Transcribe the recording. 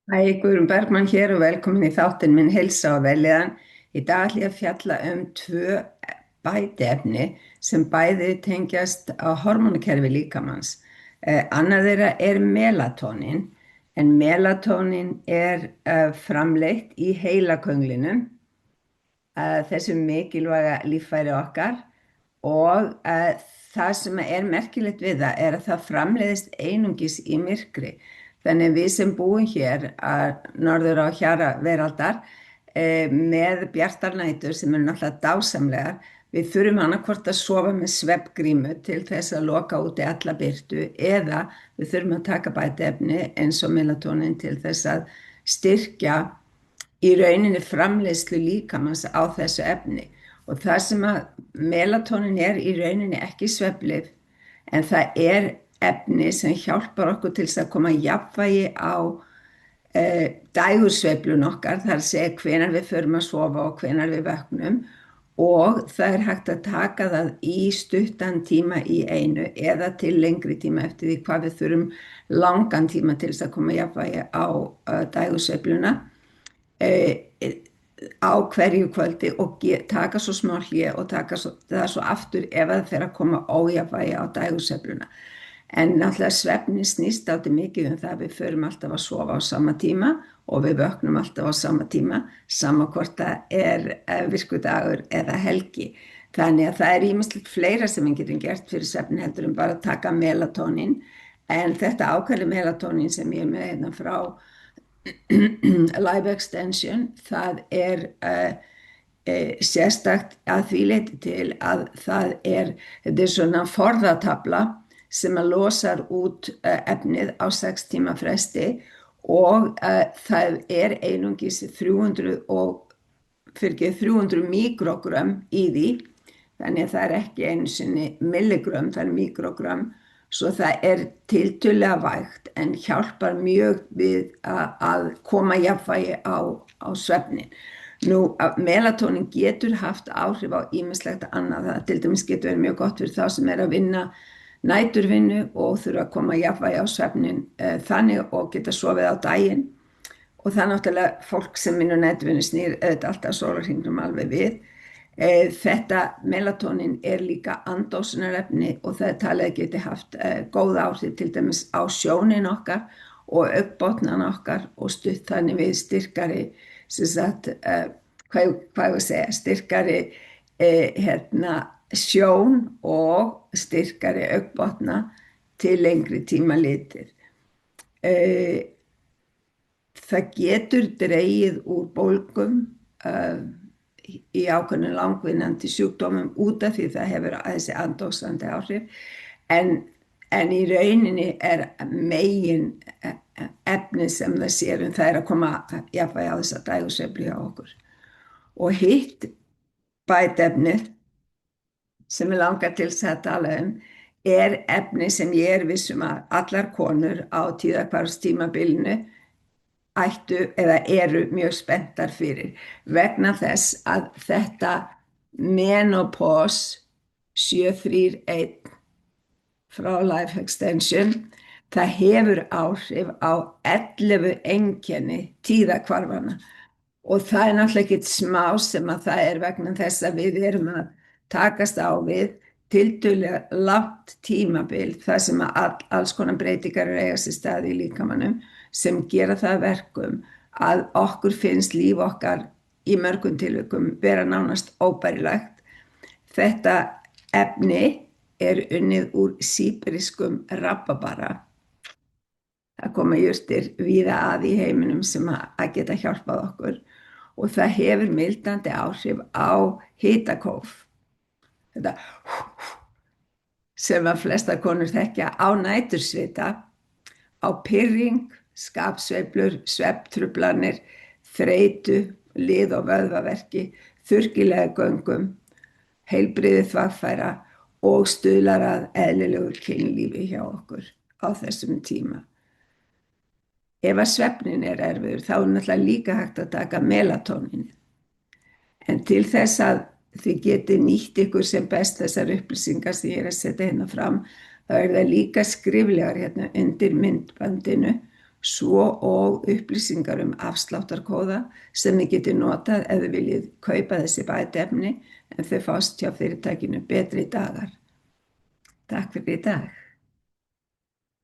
Hæ, Guðrún Bergmann hér og velkomin í þáttinn minn Heilsa og Vellíðan. Í dag ætla ég að fjalla um tvö bætiefni sem bæði tengjast á hormónakerfi líkamans. Annað þeirra er melatonin, en melatonin er framleitt í heilakönglinum, þessu mikilvæga líffæri okkar og það sem er merkilegt við það er að það framleiðist einungis í myrkri. Þannig að við sem búum hér að norður á hjara veraldar með bjartar nætur sem eru náttúrulega dásamlegar, við þurfum annarkvort að sofa með svefngrímu til þess að loka úti alla birtu eða við þurfum að taka bætiefni eins og melatonin til þess að styrkja í rauninni framleiðslu líkamans á þessu efni. Og það sem að melatonin er í rauninni ekki svefnlyf, en það er efni sem hjálpar okkur til þess að koma jafnvægi á dægursveiflun okkar, það er að segja hvenær við förum að sofa og hvenær við vöknum, og það er hægt að taka það í stuttan tíma í einu eða til lengri tíma eftir því hvað við þurfum langan tíma til þess að koma jafnvægi á dægursveifluna á hverju kvöldi og taka svo smá hlé og taka það svo aftur ef það fer að koma ójafnvægi á dægursveifluna. En náttúrulega svefnin snýst dálítið mikið um það að við förum alltaf að sofa á sama tíma og við vöknum alltaf á sama tíma, sama hvort það er virkudagur eða helgi. Þannig að það er ýmislegt fleira sem við getum gert fyrir svefnin heldur en bara að taka melatonin, en þetta ákveðli melatonin sem ég er með hérna frá Life Extension, það er sérstakt að því leyti til að þetta er svona forðatabla sem að losar út efnið á 6 tíma fresti og það er einungis 300 mikrogram í því, þannig að það er ekki einu sinni milligram, það er mikrogram, svo það er tiltölulega vægt en hjálpar mjög við að koma jafnvægi á svefnin. Nú, melatonin getur haft áhrif á ýmislegt annað, það til dæmis getur verið mjög gott fyrir þá sem er að vinna næturvinnu og þurfa að koma jafnvægi á svefnin þannig og geta sofið á daginn, og það er náttúrulega fólk sem vinnur næturvinnu snýr auðvitað alltaf sólarhringnum alveg við. Þetta melatonin er líka andósunarefni og það er talið að geti haft góð áhrif til dæmis á sjónin okkar og augnbotnana okkar og stutt þannig við styrkari, sem sagt, hvað ég segja, styrkari sjón og styrkari augnbotna til lengri tíma litið. Það getur dregið úr bólgum í ákveðnum langvinnandi sjúkdómum út af því það hefur þessi andósandi áhrif, en í rauninni er megin efni sem það sér það er að koma jafnvægi á þessa dægursveiflu hjá okkur. Og hitt bætiefnið sem ég langar til þess að tala um er efni sem ég er viss um að allar konur á tíðahvarfstímabilinu ættu eða eru mjög spenntar fyrir, vegna þess að þetta Menopause 731 frá Life Extension, það hefur áhrif á 11 einkenni tíðahvarfanna og það er náttúrulega ekkert smá sem að það er vegna þess að við erum að takast á við tiltölulega langt tímabil þar sem að alls konar breytingar eiga sér stað í líkamanum sem gera það verkum að okkur finnst líf okkar í mörgum tilvikum vera nánast óbærilegt. Þetta efni er unnið úr síberískum rabarbara. Það koma jurtir víða að í heiminum sem að geta hjálpað okkur og það hefur mildandi áhrif á hitakóf. Þetta sem að flestar konur þekkja, á nætursvita, á pirring, skapsveiflur, svefntruflanir, þreytu, lið- og vöðvaverki, þurrkilega göngum, heilbrigði þvagfæra og stuðlar að eðlilegur kynlífi hjá okkur á þessum tíma. Ef að svefnin er erfiður þá er náttúrulega líka hægt að taka melatonin. En til þess að þið geti nýtt ykkur sem best þessar upplýsingar sem ég er að setja hérna fram, þá er það líka skriflegar hérna undir myndbandinu, svo og upplýsingar afsláttarkóða sem þið getið notað ef þið viljið kaupa þessi bætiefni en þau fást hjá fyrirtækinu Betri dagar. Takk fyrir í dag.